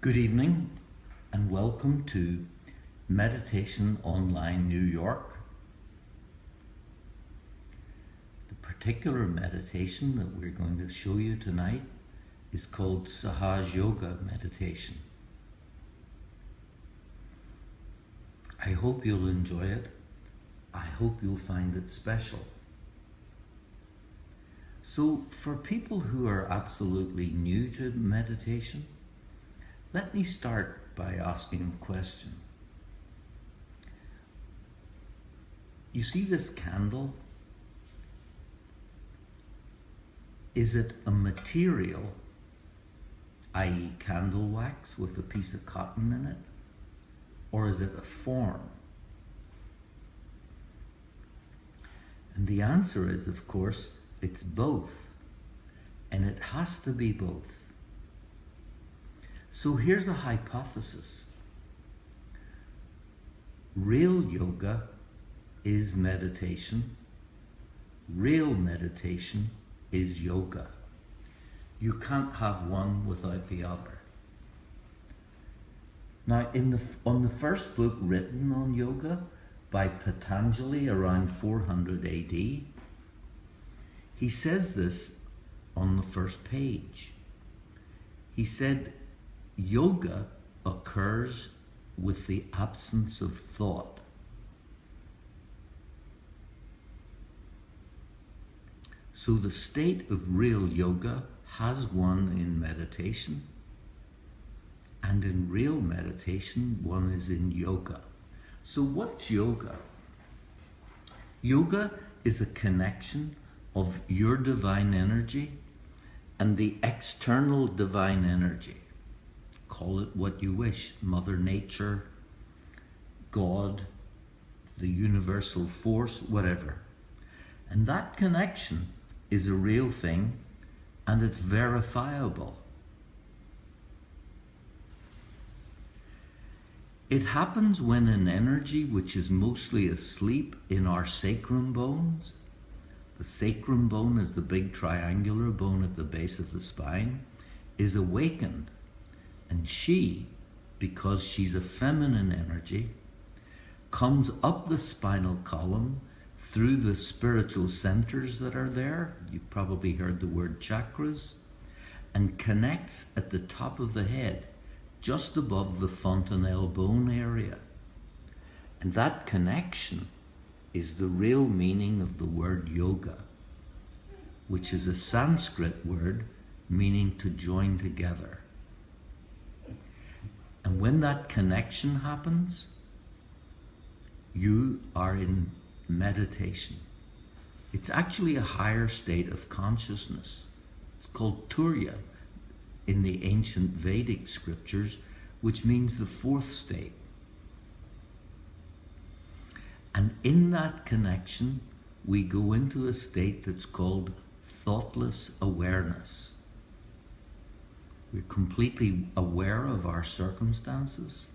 Good evening and welcome to Meditation Online New York. The particular meditation that we're going to show you tonight is called Sahaj Yoga Meditation. I hope you'll enjoy it. I hope you'll find it special. So for people who are absolutely new to meditation, let me start by asking a question. You see this candle? Is it a material, i.e. candle wax with a piece of cotton in it? Or is it a form? And the answer is, of course, it's both. And it has to be both. So here's a hypothesis. Real yoga is meditation. Real meditation is yoga. You can't have one without the other. Now, on the first book written on yoga by Patanjali around 400 AD, he says this on the first page. He said, yoga occurs with the absence of thought. So the state of real yoga has one in meditation, and in real meditation, one is in yoga. So what's yoga? Yoga is a connection of your divine energy and the external divine energy. Call it what you wish, Mother Nature, God, the universal force, whatever. And that connection is a real thing and it's verifiable. It happens when an energy which is mostly asleep in our sacrum bones, the sacrum bone is the big triangular bone at the base of the spine, is awakened. And she, because she's a feminine energy, comes up the spinal column through the spiritual centers that are there. You've probably heard the word chakras, and connects at the top of the head, just above the fontanelle bone area. And that connection is the real meaning of the word yoga, which is a Sanskrit word meaning to join together. And when that connection happens, you are in meditation. It's actually a higher state of consciousness. It's called Turiya in the ancient Vedic scriptures, which means the fourth state. And in that connection, we go into a state that's called thoughtless awareness. We're completely aware of our circumstances,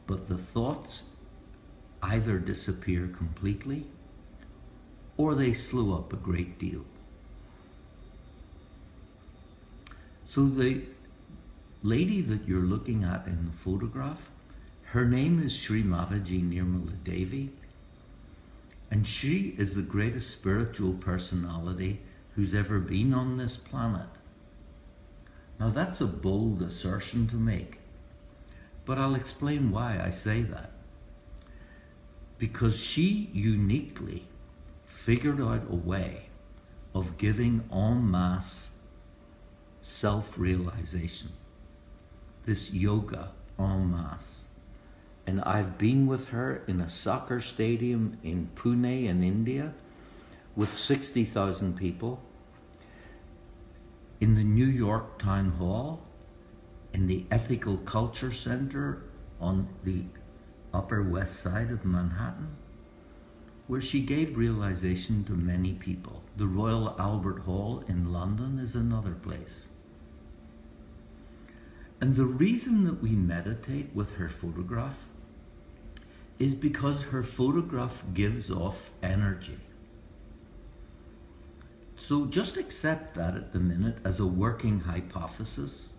but the thoughts either disappear completely or they slow up a great deal. So the lady that you're looking at in the photograph, her name is Sri Mataji Nirmala Devi, and she is the greatest spiritual personality who's ever been on this planet. Now that's a bold assertion to make, but I'll explain why I say that. Because she uniquely figured out a way of giving en masse self-realization, this yoga en masse. And I've been with her in a soccer stadium in Pune in India with 60,000 people, in the New York Town Hall, in the Ethical Culture Center on the Upper West Side of Manhattan, where she gave realization to many people. The Royal Albert Hall in London is another place. And the reason that we meditate with her photograph is because her photograph gives off energy. So just accept that at the minute as a working hypothesis.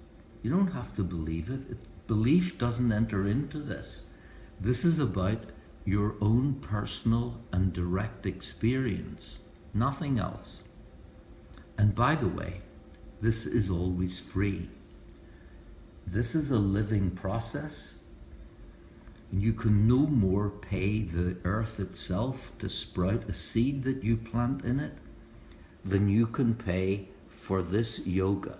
You don't have to believe it. Belief doesn't enter into this. This is about your own personal and direct experience, nothing else. And by the way, this is always free. This is a living process. You can no more pay the earth itself to sprout a seed that you plant in it than you can pay for this yoga.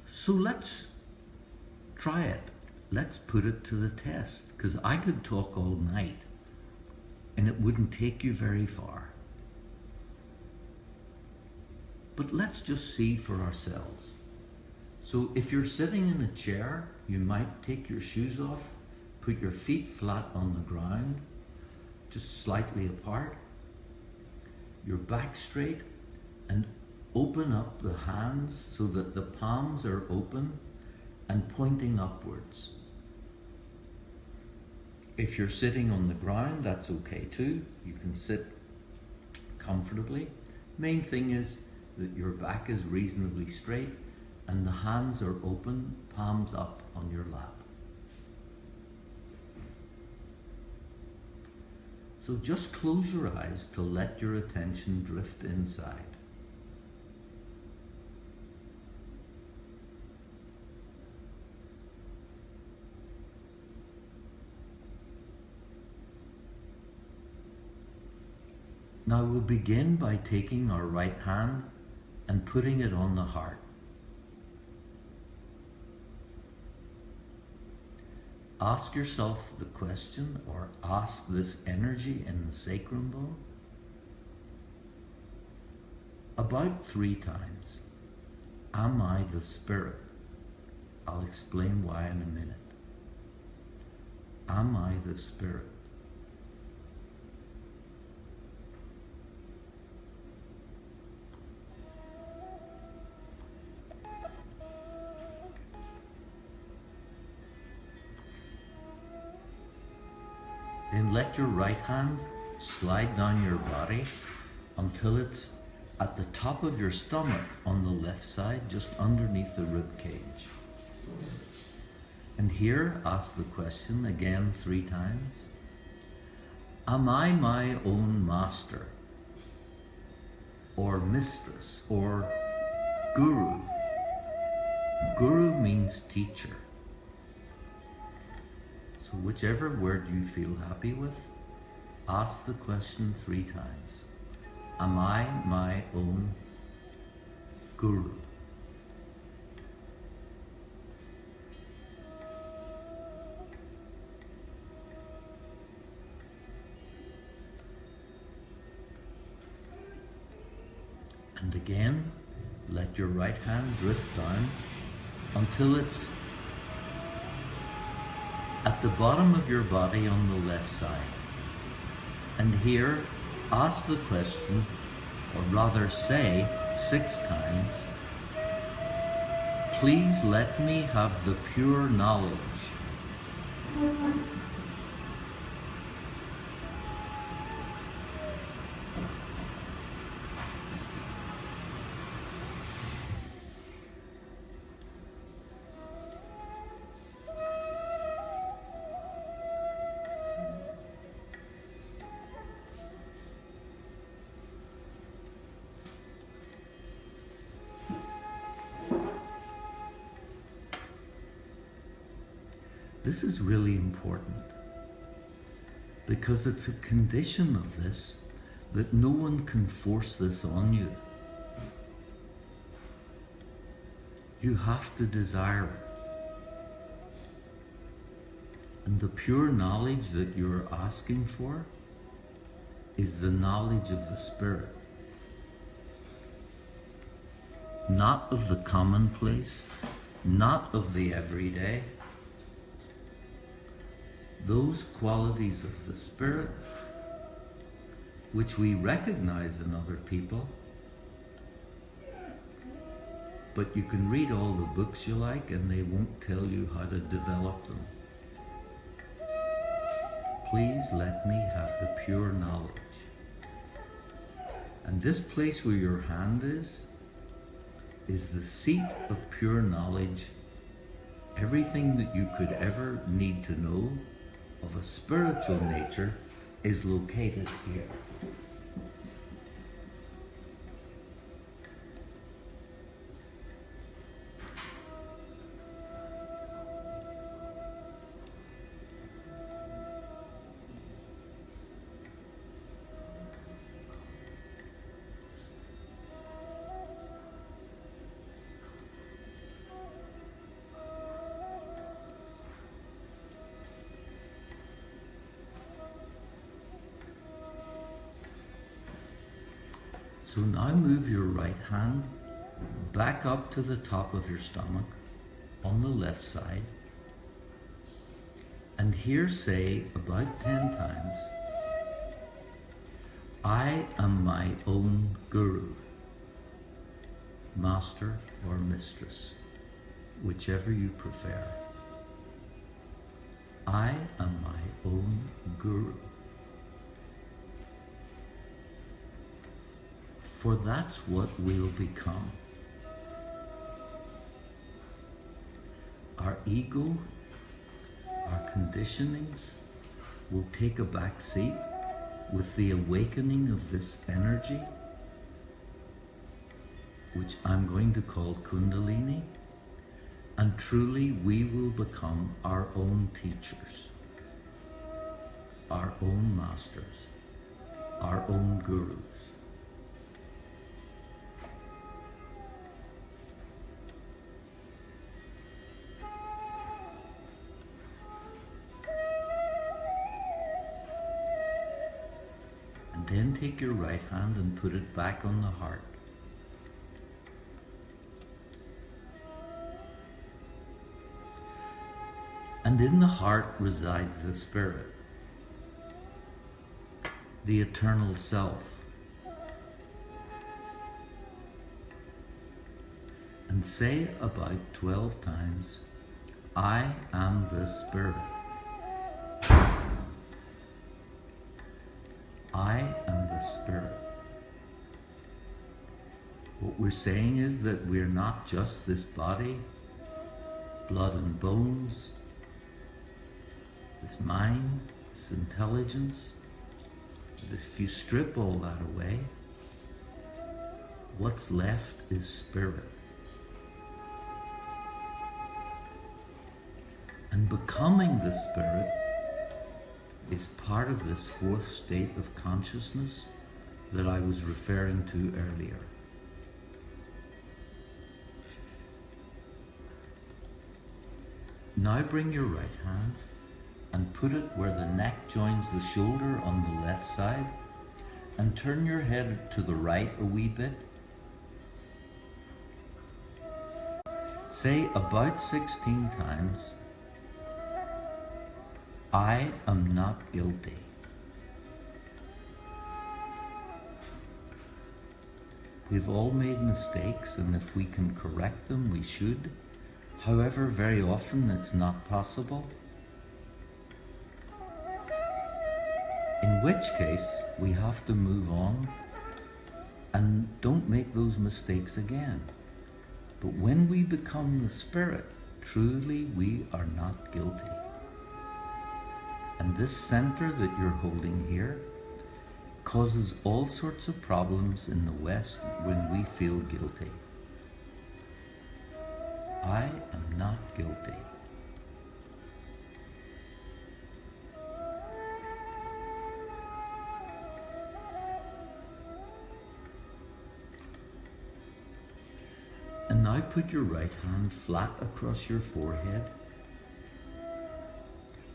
So let's try it. Let's put it to the test, because I could talk all night and it wouldn't take you very far. But let's just see for ourselves. So if you're sitting in a chair, you might take your shoes off, put your feet flat on the ground, just slightly apart, your back straight, and open up the hands so that the palms are open and pointing upwards. If you're sitting on the ground, that's okay too. You can sit comfortably. Main thing is that your back is reasonably straight and the hands are open, palms up on your lap. So just close your eyes to let your attention drift inside. Now we'll begin by taking our right hand and putting it on the heart. Ask yourself the question, or ask this energy in the sacrum bone about 3 times. Am I the spirit? I'll explain why in a minute. Am I the spirit? Then let your right hand slide down your body until it's at the top of your stomach on the left side, just underneath the rib cage. And here, ask the question again 3 times. Am I my own master, or mistress, or guru? Guru means teacher. So whichever word you feel happy with, ask the question 3 times. Am I my own guru? And again, let your right hand drift down until it's at the bottom of your body on the left side. And here, ask the question, or rather say 6 times, please let me have the pure knowledge. This is really important because it's a condition of this that no one can force this on you. You have to desire it. And the pure knowledge that you're asking for is the knowledge of the Spirit. Not of the commonplace, not of the everyday. Those qualities of the Spirit, which we recognize in other people, but you can read all the books you like and they won't tell you how to develop them. Please let me have the pure knowledge. And this place where your hand is is the seat of pure knowledge. Everything that you could ever need to know of a spiritual nature is located here. So now move your right hand back up to the top of your stomach on the left side, and here say about 10 times, I am my own guru, master or mistress, whichever you prefer. I am my own guru. For that's what we'll become. Our ego, our conditionings will take a back seat with the awakening of this energy, which I'm going to call Kundalini, and truly we will become our own teachers, our own masters, our own gurus. Then take your right hand and put it back on the heart. And in the heart resides the spirit, the eternal self. And say about 12 times, I am the spirit. I am the spirit. What we're saying is that we're not just this body, blood and bones, this mind, this intelligence. If you strip all that away, what's left is spirit. And becoming the spirit is part of this fourth state of consciousness that I was referring to earlier. Now bring your right hand and put it where the neck joins the shoulder on the left side, and turn your head to the right a wee bit. Say about 16 times, I am not guilty. We've all made mistakes, and if we can correct them, we should. However, very often it's not possible. In which case, we have to move on and don't make those mistakes again. But when we become the spirit, truly we are not guilty. And this center that you're holding here causes all sorts of problems in the West when we feel guilty. I am not guilty. And now put your right hand flat across your forehead.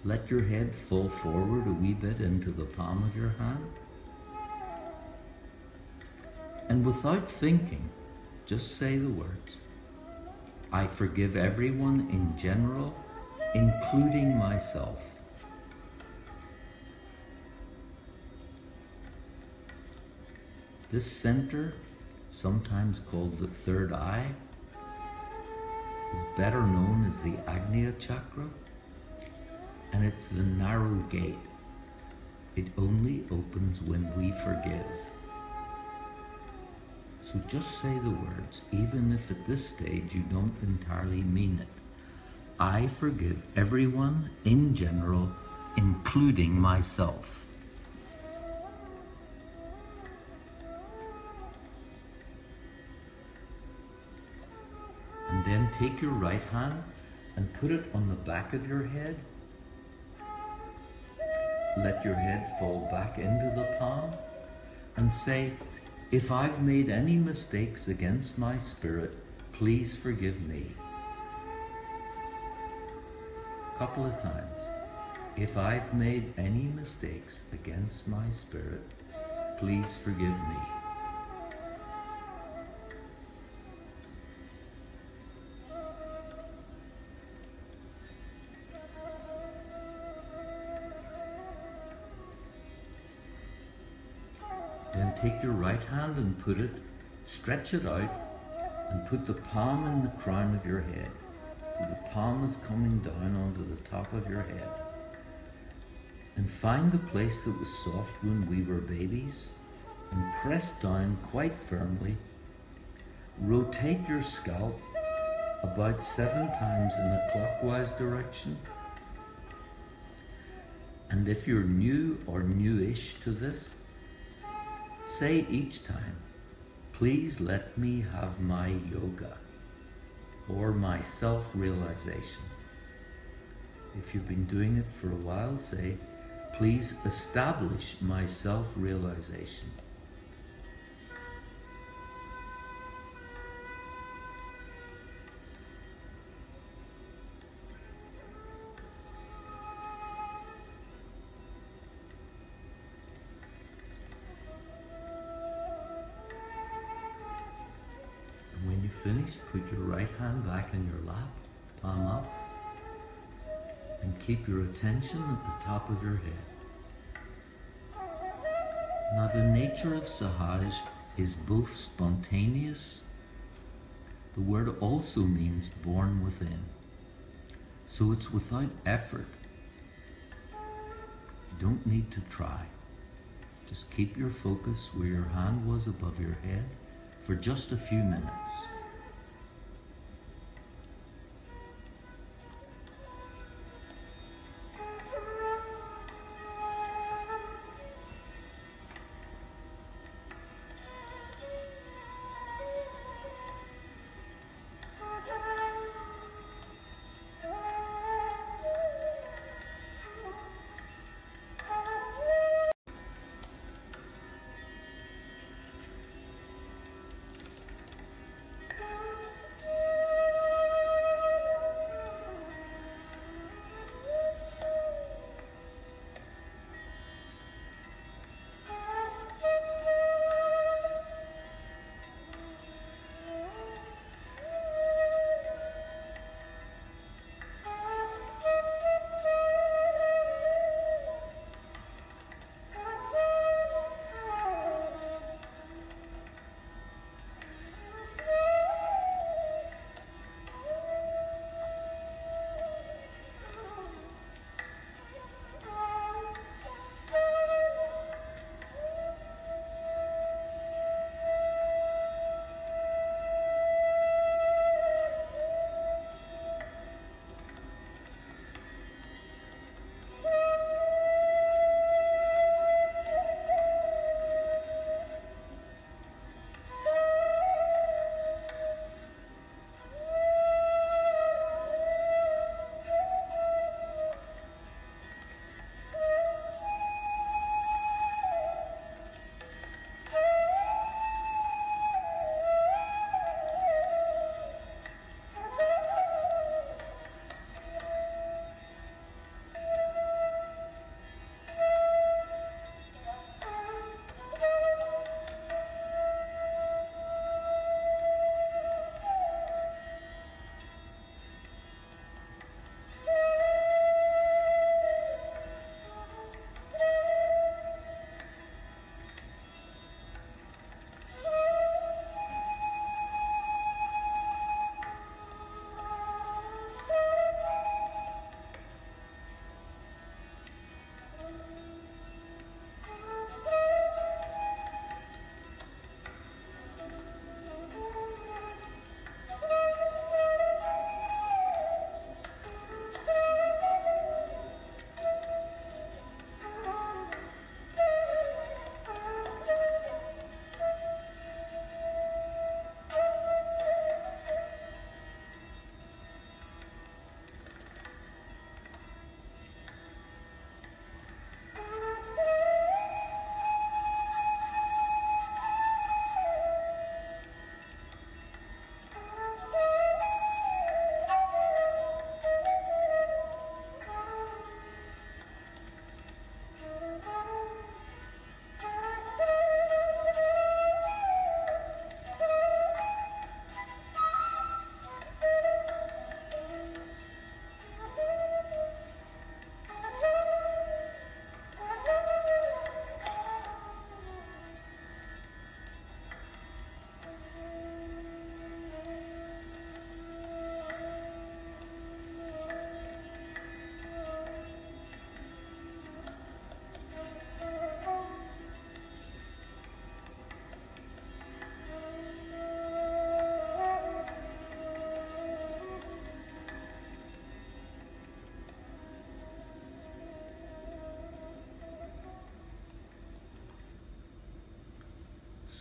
Let your head fall forward a wee bit into the palm of your hand. And without thinking, just say the words, I forgive everyone in general, including myself. This center, sometimes called the third eye, is better known as the Agnya chakra, and it's the narrow gate. It only opens when we forgive. So just say the words, even if at this stage you don't entirely mean it. I forgive everyone in general, including myself. And then take your right hand and put it on the back of your head. Let your head fall back into the palm and say, if I've made any mistakes against my spirit, please forgive me. A couple of times. If I've made any mistakes against my spirit, please forgive me. Then take your right hand and stretch it out and put the palm in the crown of your head. So the palm is coming down onto the top of your head. And find the place that was soft when we were babies and press down quite firmly. Rotate your scalp about 7 times in a clockwise direction. And if you're new or newish to this, say each time, please let me have my yoga or my self-realization. If you've been doing it for a while, say, please establish my self-realization. And when you finish, put your right hand back in your lap, palm up, and keep your attention at the top of your head. Now the nature of Sahaj is both spontaneous. The word also means born within. So it's without effort. You don't need to try. Just keep your focus where your hand was above your head for just a few minutes.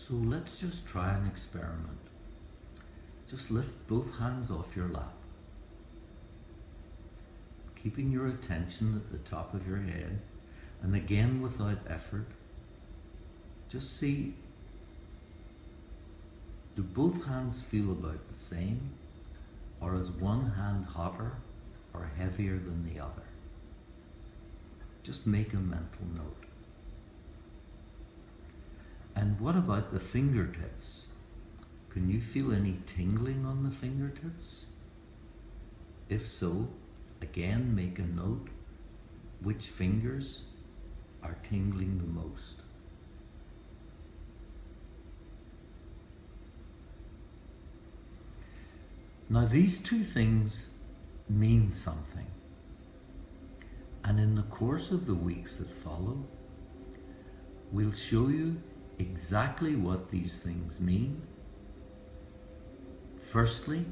So let's just try an experiment. Just lift both hands off your lap, keeping your attention at the top of your head, and again without effort, just see, do both hands feel about the same, or is one hand hotter or heavier than the other? Just make a mental note. And what about the fingertips? Can you feel any tingling on the fingertips? If so, again make a note which fingers are tingling the most. Now these two things mean something, and in the course of the weeks that follow, we'll show you exactly what these things mean. Firstly,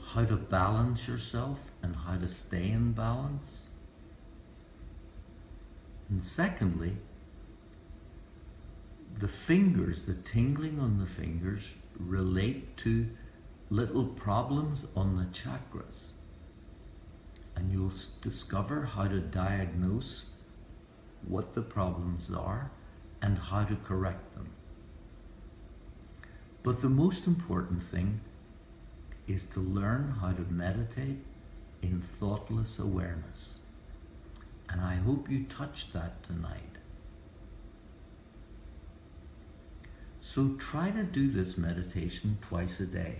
how to balance yourself and how to stay in balance. And secondly, the fingers, the tingling on the fingers relate to little problems on the chakras. And you'll discover how to diagnose what the problems are and how to correct them. But the most important thing is to learn how to meditate in thoughtless awareness. And I hope you touched that tonight. So try to do this meditation twice a day.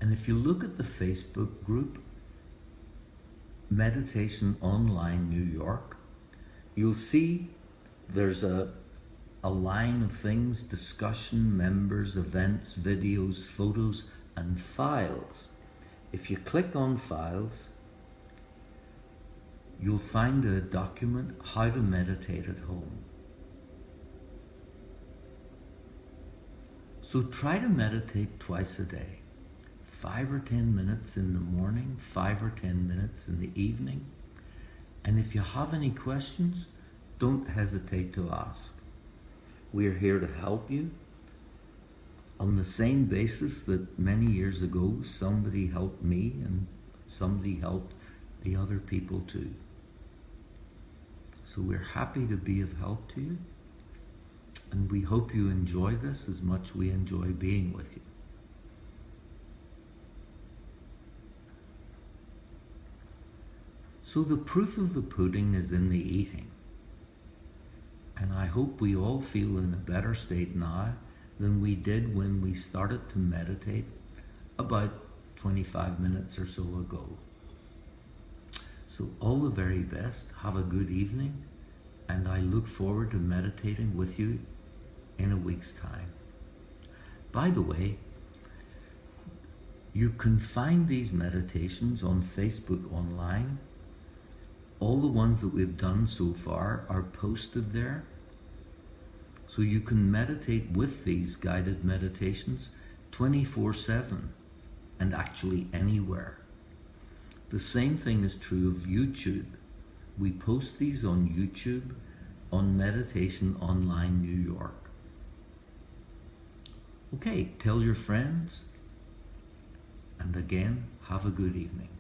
And if you look at the Facebook group, Meditation Online New York, you'll see there's a line of things: discussion, members, events, videos, photos, and files. If you click on files, you'll find a document, How to Meditate at Home. So try to meditate twice a day. 5 or 10 minutes in the morning, 5 or 10 minutes in the evening. And if you have any questions, don't hesitate to ask. We are here to help you on the same basis that many years ago somebody helped me and somebody helped the other people too. So we're happy to be of help to you, and we hope you enjoy this as much as we enjoy being with you. So the proof of the pudding is in the eating. And I hope we all feel in a better state now than we did when we started to meditate about 25 minutes or so ago. So all the very best. Have a good evening, and I look forward to meditating with you in a week's time. By the way, you can find these meditations on Facebook online. All the ones that we've done so far are posted there. So you can meditate with these guided meditations 24/7 and actually anywhere. The same thing is true of YouTube. We post these on YouTube on Meditation Online New York. Okay, tell your friends, and again, have a good evening.